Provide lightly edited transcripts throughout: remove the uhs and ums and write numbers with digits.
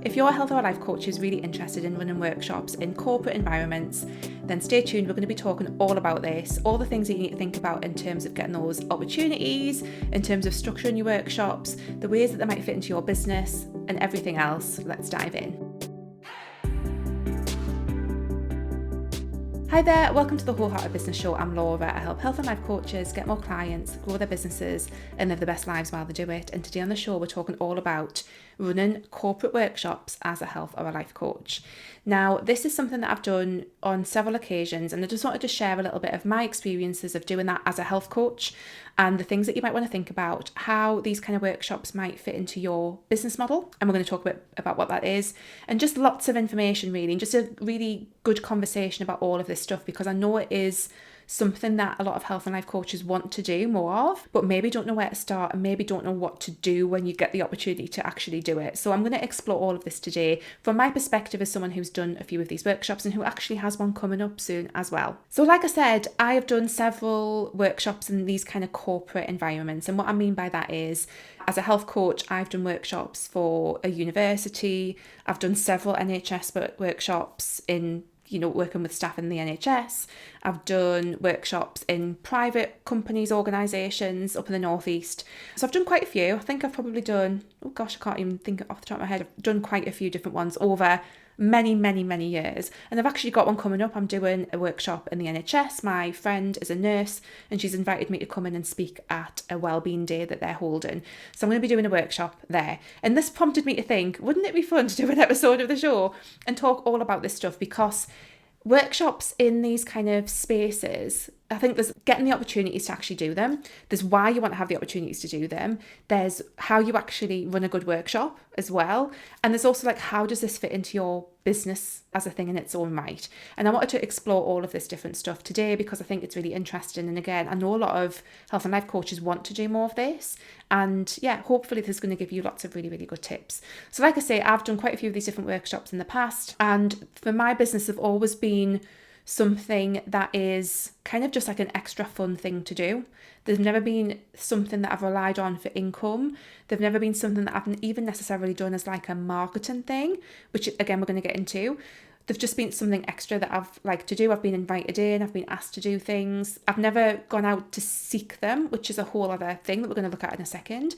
If you're a health or life coach who's really interested in running workshops in corporate environments, then stay tuned. We're going to be talking all about this, all the things that you need to think about in terms of getting those opportunities, in terms of structuring your workshops, the ways that they might fit into your business, and everything else. Let's dive in. Hi there, welcome to the Wholehearted Business Show. I'm Laura. I help health and life coaches get more clients, grow their businesses, and live the best lives while they do it. And today on the show, we're talking all about running corporate workshops as a health or a life coach. Now, this is something that I've done on several occasions, and I just wanted to share a little bit of my experiences of doing that as a health coach and the things that you might want to think about, how these kind of workshops might fit into your business model. And we're going to talk a bit about what that is, and just lots of information really, and just a really good conversation about all of this stuff, because I know it is something that a lot of health and life coaches want to do more of, but maybe don't know where to start and maybe don't know what to do when you get the opportunity to actually do it. So I'm going to explore all of this today from my perspective as someone who's done a few of these workshops and who actually has one coming up soon as well. So like I said, I have done several workshops in these kind of corporate environments, and what I mean by that is, as a health coach, I've done workshops for a university. I've done several NHS workshops in working with staff in the NHS. I've done workshops in private companies, organisations up in the northeast. So I've done quite a few. I think I've probably done, I can't even think off the top of my head. I've done quite a few different ones over many years. And I've actually got one coming up. I'm doing a workshop in the NHS. My friend is a nurse and she's invited me to come in and speak at a wellbeing day that they're holding. So I'm going to be doing a workshop there. And this prompted me to think, wouldn't it be fun to do an episode of the show and talk all about this stuff? Because workshops in these kind of spaces, I think there's getting the opportunities to actually do them. There's why you want to have the opportunities to do them. There's how you actually run a good workshop as well. And there's also how does this fit into your business as a thing in its own right? And I wanted to explore all of this different stuff today because I think it's really interesting. And again, I know a lot of health and life coaches want to do more of this. And yeah, hopefully this is going to give you lots of really good tips. So like I say, I've done quite a few of these different workshops in the past. And for my business, have always been something that is kind of just like an extra fun thing to do. There's never been something that I've relied on for income. They've never been something that I've even necessarily done as like a marketing thing, which again, we're going to get into. They've just been something extra that I've liked to do. I've been invited in, I've been asked to do things. I've never gone out to seek them, which is a whole other thing that we're going to look at in a second.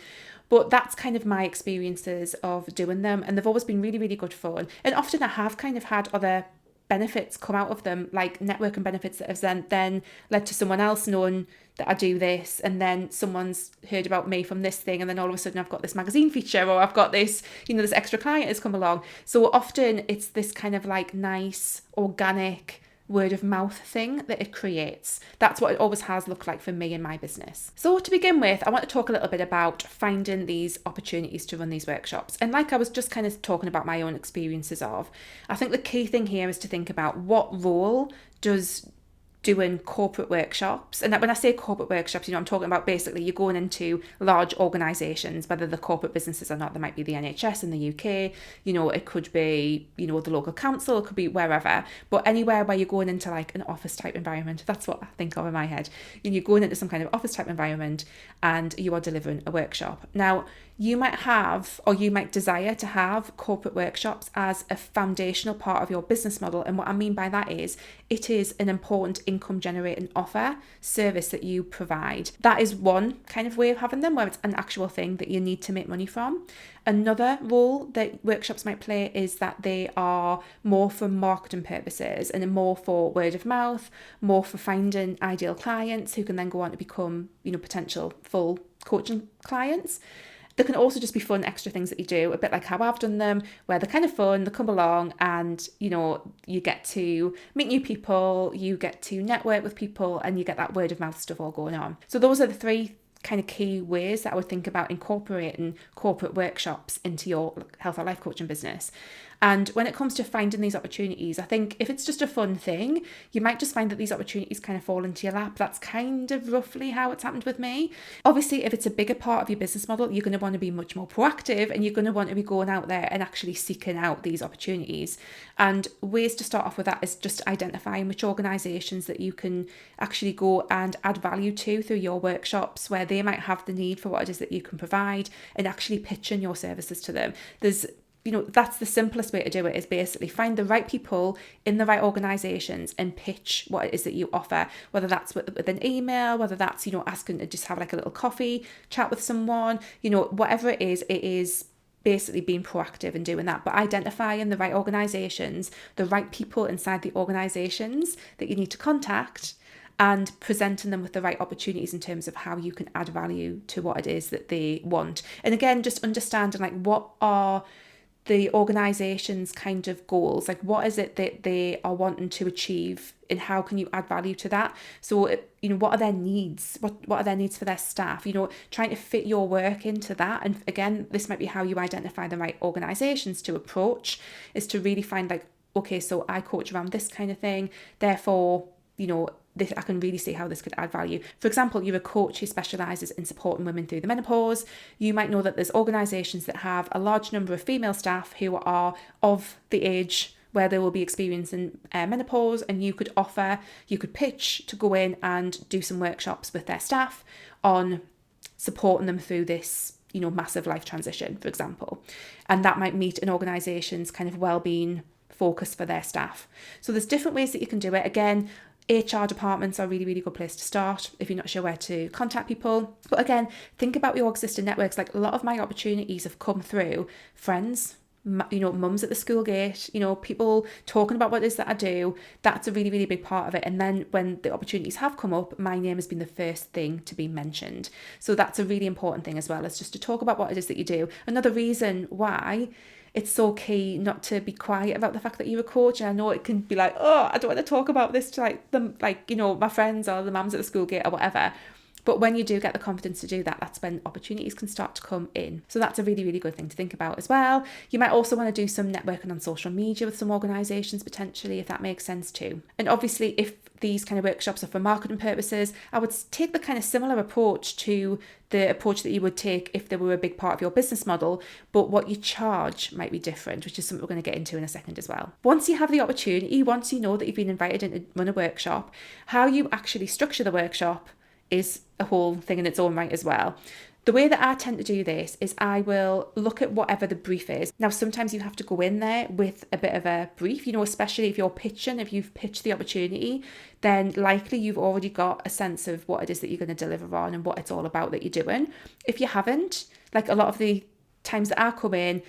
But that's kind of my experiences of doing them. And they've always been really good fun. And often I have kind of had other benefits come out of them, like networking benefits that have then led to someone else knowing that I do this, and then someone's heard about me from this thing, and then all of a sudden I've got this magazine feature, or I've got this, this extra client has come along. So often it's this kind of nice, organic word of mouth thing that it creates. That's what it always has looked like for me in my business. So to begin with, I want to talk a little bit about finding these opportunities to run these workshops. And like I was just kind of talking about my own experiences of, I think the key thing here is to think about what role does doing corporate workshops. And when I say corporate workshops, I'm talking about basically you're going into large organisations, whether they're corporate businesses or not. There might be the NHS in the UK, it could be, the local council, it could be wherever, but anywhere where you're going into an office type environment. That's what I think of in my head. You're going into some kind of office type environment and you are delivering a workshop. Now, you might have, or you might desire to have corporate workshops as a foundational part of your business model. And what I mean by that is, it is an important income generating service that you provide. That is one kind of way of having them, where it's an actual thing that you need to make money from. Another role that workshops might play is that they are more for marketing purposes and more for word of mouth, more for finding ideal clients who can then go on to become, potential full coaching clients. There can also just be fun extra things that you do, a bit like how I've done them, where they're kind of fun, they come along and, you get to meet new people, you get to network with people, and you get that word of mouth stuff all going on. So those are the three kind of key ways that I would think about incorporating corporate workshops into your health or life coaching business. And when it comes to finding these opportunities, I think if it's just a fun thing, you might just find that these opportunities kind of fall into your lap. That's kind of roughly how it's happened with me. Obviously, if it's a bigger part of your business model, you're going to want to be much more proactive and you're going to want to be going out there and actually seeking out these opportunities. And ways to start off with that is just identifying which organisations that you can actually go and add value to through your workshops, where they might have the need for what it is that you can provide, and actually pitching your services to them. There's that's the simplest way to do it, is basically find the right people in the right organisations and pitch what it is that you offer, whether that's with an email, whether that's, asking to just have like a little coffee chat with someone, whatever it is basically being proactive and doing that, but identifying the right organisations, the right people inside the organisations that you need to contact, and presenting them with the right opportunities in terms of how you can add value to what it is that they want. And again, just understanding like what are the organisation's kind of goals, like what is it that they are wanting to achieve and how can you add value to that. So what are their needs, what are their needs for their staff, trying to fit your work into that. And again, this might be how you identify the right organisations to approach, is to really find like, okay, so I coach around this kind of thing, therefore this, I can really see how this could add value. For example, you're a coach who specialises in supporting women through the menopause. You might know that there's organisations that have a large number of female staff who are of the age where they will be experiencing menopause, and you could pitch to go in and do some workshops with their staff on supporting them through this massive life transition, for example. And that might meet an organisation's kind of wellbeing focus for their staff. So there's different ways that you can do it. Again, HR departments are a really, really good place to start if you're not sure where to contact people. But again, think about your existing networks. Like a lot of my opportunities have come through friends, mums at the school gate, people talking about what it is that I do. That's a really, really big part of it. And then when the opportunities have come up, my name has been the first thing to be mentioned. So that's a really important thing as well, is just to talk about what it is that you do. Another reason why it's so key not to be quiet about the fact that you're a coach. And I know it can be like, oh, I don't want to talk about this to my friends or the mums at the school gate or whatever. But when you do get the confidence to do that, that's when opportunities can start to come in. So that's a really, really good thing to think about as well. You might also want to do some networking on social media with some organisations potentially, if that makes sense too. And obviously, if these kind of workshops are for marketing purposes, I would take the kind of similar approach to the approach that you would take if they were a big part of your business model, but what you charge might be different, which is something we're going to get into in a second as well. Once you have the opportunity, once you know that you've been invited in to run a workshop, how you actually structure the workshop is a whole thing in its own right as well. The way that I tend to do this is I will look at whatever the brief is. Now, sometimes you have to go in there with a bit of a brief, especially if you're pitching, if you've pitched the opportunity, then likely you've already got a sense of what it is that you're going to deliver on and what it's all about that you're doing. If you haven't, like a lot of the times that I come in,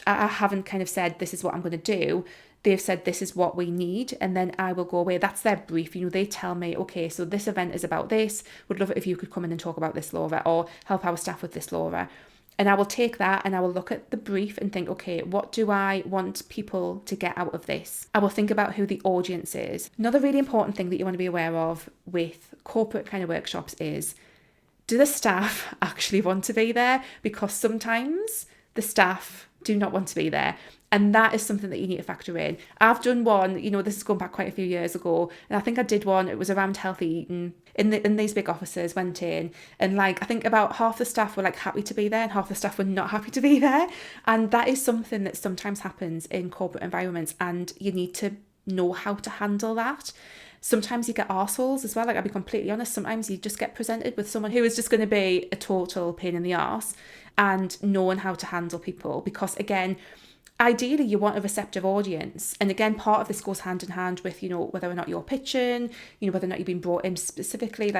I haven't kind of said, this is what I'm going to do. They've said, this is what we need, and then I will go away. That's their brief. They tell me, okay, so this event is about this. Would love it if you could come in and talk about this, Laura, or help our staff with this, Laura. And I will take that and I will look at the brief and think, okay, what do I want people to get out of this? I will think about who the audience is. Another really important thing that you want to be aware of with corporate kind of workshops is, do the staff actually want to be there? Because sometimes the staff do not want to be there. And that is something that you need to factor in. I've done one, this is going back quite a few years ago, and I think I did one, it was around healthy eating, in these big offices, went in, and I think about half the staff were happy to be there and half the staff were not happy to be there. And that is something that sometimes happens in corporate environments, and you need to know how to handle that. Sometimes you get arseholes as well. I'll be completely honest. Sometimes you just get presented with someone who is just going to be a total pain in the arse, and knowing how to handle people, because again, ideally you want a receptive audience. And again, part of this goes hand in hand with, whether or not you're pitching, whether or not you've been brought in specifically,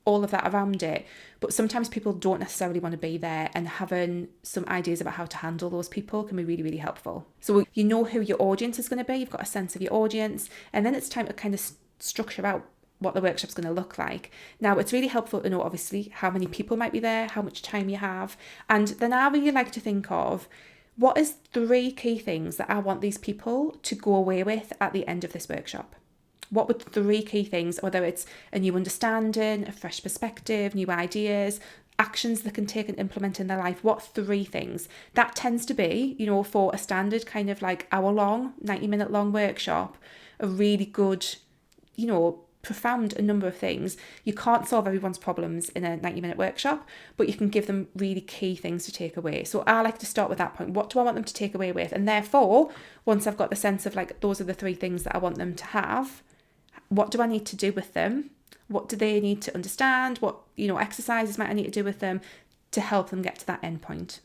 all of that around it. But sometimes people don't necessarily want to be there, and having some ideas about how to handle those people can be really, really helpful. So you know who your audience is going to be, you've got a sense of your audience, and then it's time to kind of structure out what the workshop's going to look like. Now, it's really helpful to know, obviously, how many people might be there, how much time you have. And then I really like to think of, what is 3 key things that I want these people to go away with at the end of this workshop? What would 3 key things, whether it's a new understanding, a fresh perspective, new ideas, actions they can take and implement in their life, what 3 things? That tends to be, for a standard kind of hour-long, 90-minute long workshop, a really good, profound a number of things. You can't solve everyone's problems in a 90-minute workshop, but you can give them really key things to take away. So I like to start with that point. What do I want them to take away with? And therefore, once I've got the sense of those are the 3 things that I want them to have, what do I need to do with them? What do they need to understand? What, exercises might I need to do with them to help them get to that end point?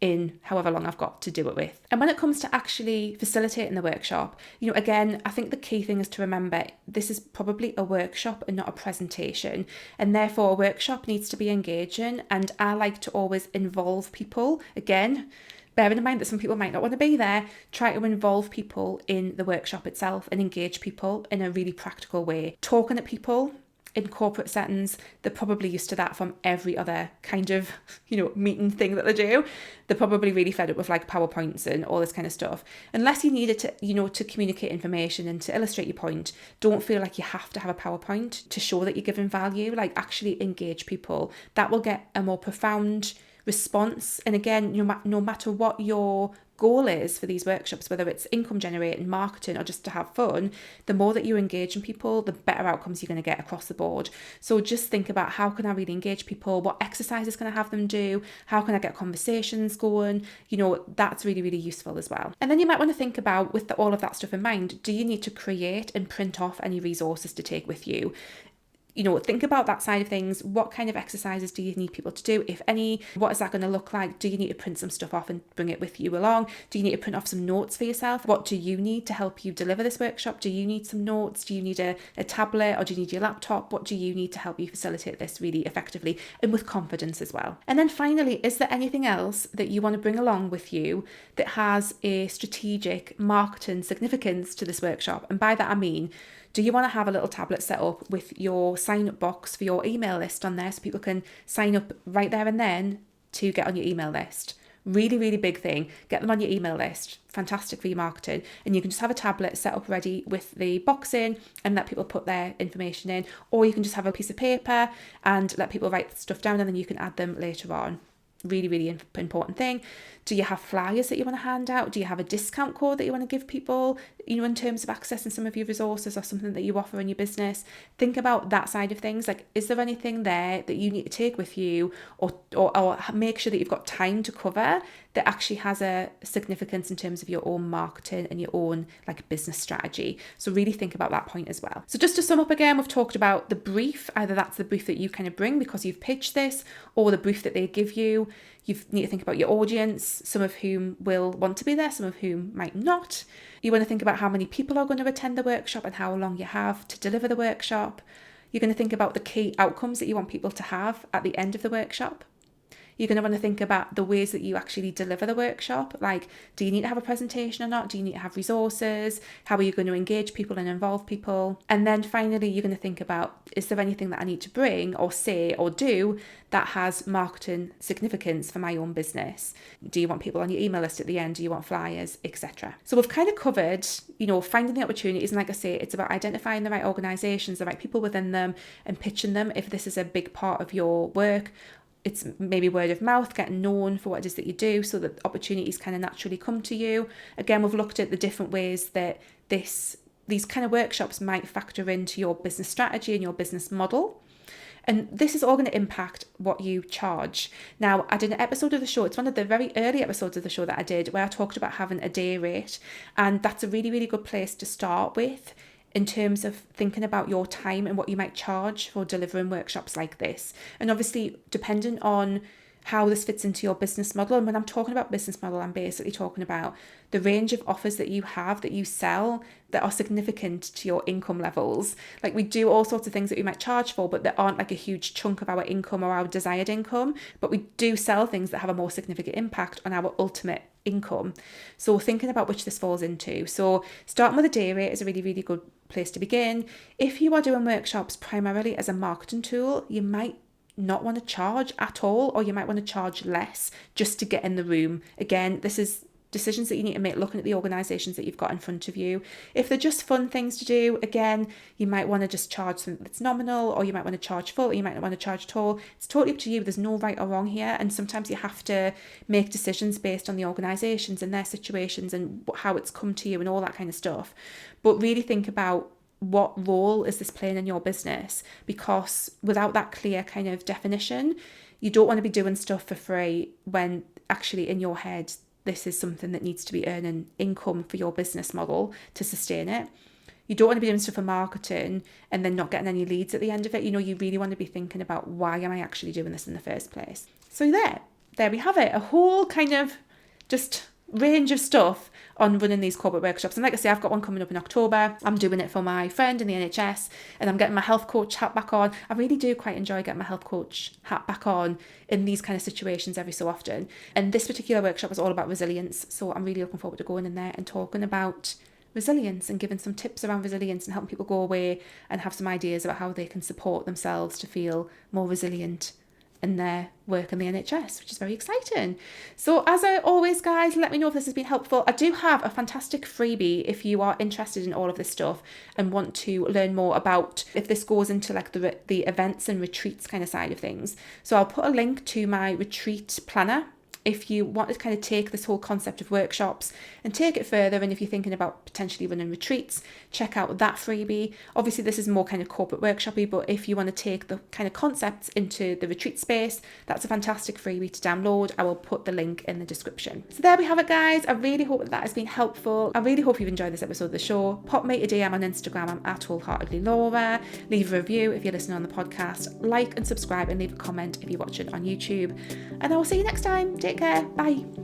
in however long I've got to do it with. And when it comes to actually facilitating the workshop, again, I think the key thing is to remember this is probably a workshop and not a presentation. And therefore a workshop needs to be engaging. And I like to always involve people. Again, bearing in mind that some people might not want to be there, try to involve people in the workshop itself and engage people in a really practical way. Talking at people in corporate settings, they're probably used to that from every other kind of, meeting thing that they do. They're probably really fed up with like PowerPoints and all this kind of stuff. Unless you need it to, to communicate information and to illustrate your point, don't feel like you have to have a PowerPoint to show that you're giving value. Like actually engage people. That will get a more profound response. And again, no matter what your goal is for these workshops, whether it's income generating, marketing, or just to have fun, the more that you engage in people, the better outcomes you're going to get across the board. So just think about, how can I really engage people? What exercises can I have them do? How can I get conversations going? That's really, really useful as well. And then you might want to think about, with all of that stuff in mind, do you need to create and print off any resources to take with you? Think about that side of things. What kind of exercises do you need people to do, if any? What is that going to look like? Do you need to print some stuff off and bring it with you along? Do you need to print off some notes for yourself? What do you need to help you deliver this workshop? Do you need some notes? Do you need a tablet, or do you need your laptop? What do you need to help you facilitate this really effectively and with confidence as well? And then finally, is there anything else that you want to bring along with you that has a strategic marketing significance to this workshop? And by that I mean, do you want to have a little tablet set up with your sign-up box for your email list on there so people can sign up right there and then to get on your email list? Really, really big thing. Get them on your email list. Fantastic for your marketing. And you can just have a tablet set up ready with the box in and let people put their information in. Or you can just have a piece of paper and let people write stuff down, and then you can add them later on. Really, really important thing. Do you have flyers that you want to hand out? Do you have a discount code that you want to give people, in terms of accessing some of your resources or something that you offer in your business? Think about that side of things. Like, is there anything there that you need to take with you, or make sure that you've got time to cover that actually has a significance in terms of your own marketing and your own business strategy? So really think about that point as well. So just to sum up again, we've talked about the brief. Either that's the brief that you kind of bring because you've pitched this, or the brief that they give you. You need to think about your audience, some of whom will want to be there, some of whom might not. You want to think about how many people are going to attend the workshop and how long you have to deliver the workshop. You're going to think about the key outcomes that you want people to have at the end of the workshop. You're going to want to think about the ways that you actually deliver the workshop. Like, do you need to have a presentation or not? Do you need to have resources? How are you going to engage people and involve people? And then finally, you're going to think about, is there anything that I need to bring or say or do that has marketing significance for my own business? Do you want people on your email list at the end? Do you want flyers, etc.? So we've kind of covered, finding the opportunities. And like I say, it's about identifying the right organisations, the right people within them, and pitching them if this is a big part of your work. It's maybe word of mouth, getting known for what it is that you do so that opportunities kind of naturally come to you. Again, we've looked at the different ways that these kind of workshops might factor into your business strategy and your business model. And this is all going to impact what you charge. Now, I did an episode of the show. It's one of the very early episodes of the show that I did where I talked about having a day rate. And that's a really, really good place to start with in terms of thinking about your time and what you might charge for delivering workshops like this. And obviously, dependent on how this fits into your business model. And when I'm talking about business model, I'm basically talking about the range of offers that you have, that you sell, that are significant to your income levels. Like, we do all sorts of things that we might charge for, but that aren't like a huge chunk of our income or our desired income. But we do sell things that have a more significant impact on our ultimate income. So thinking about which this falls into. So starting with a day rate is a really, really good place to begin. If you are doing workshops primarily as a marketing tool, you might not want to charge at all, or you might want to charge less just to get in the room. Again, this is decisions that you need to make looking at the organisations that you've got in front of you. If they're just fun things to do, again, you might want to just charge something that's nominal, or you might want to charge full, or you might not want to charge at all. It's totally up to you. There's no right or wrong here, and sometimes you have to make decisions based on the organisations and their situations and how it's come to you and all that kind of stuff. But really think about, what role is this playing in your business? Because without that clear kind of definition, you don't want to be doing stuff for free when actually in your head, this is something that needs to be earning income for your business model to sustain it. You don't want to be doing stuff for marketing and then not getting any leads at the end of it. You really want to be thinking about, why am I actually doing this in the first place? So there. there we have it, a whole kind of just range of stuff on running these corporate workshops. And like I say, I've got one coming up in October. I'm doing it for my friend in the NHS, and I'm getting my health coach hat back on. I really do quite enjoy getting my health coach hat back on in these kind of situations every so often. And this particular workshop was all about resilience. So I'm really looking forward to going in there and talking about resilience and giving some tips around resilience and helping people go away and have some ideas about how they can support themselves to feel more resilient in their work in the NHS, which is very exciting. So as always, guys, let me know if this has been helpful. I do have a fantastic freebie if you are interested in all of this stuff and want to learn more about if this goes into like the events and retreats kind of side of things. So I'll put a link to my retreat planner if you want to kind of take this whole concept of workshops and take it further, and if you're thinking about potentially running retreats, check out that freebie. Obviously, this is more kind of corporate workshopy, but if you want to take the kind of concepts into the retreat space, that's a fantastic freebie to download. I will put the link in the description. So there we have it, guys. I really hope that has been helpful. I really hope you've enjoyed this episode of the show. Pop me a DM on Instagram. I'm at wholeheartedlylaura. Leave a review if you're listening on the podcast. Like and subscribe and leave a comment if you're watching on YouTube. And I will see you next time. Take care. Bye.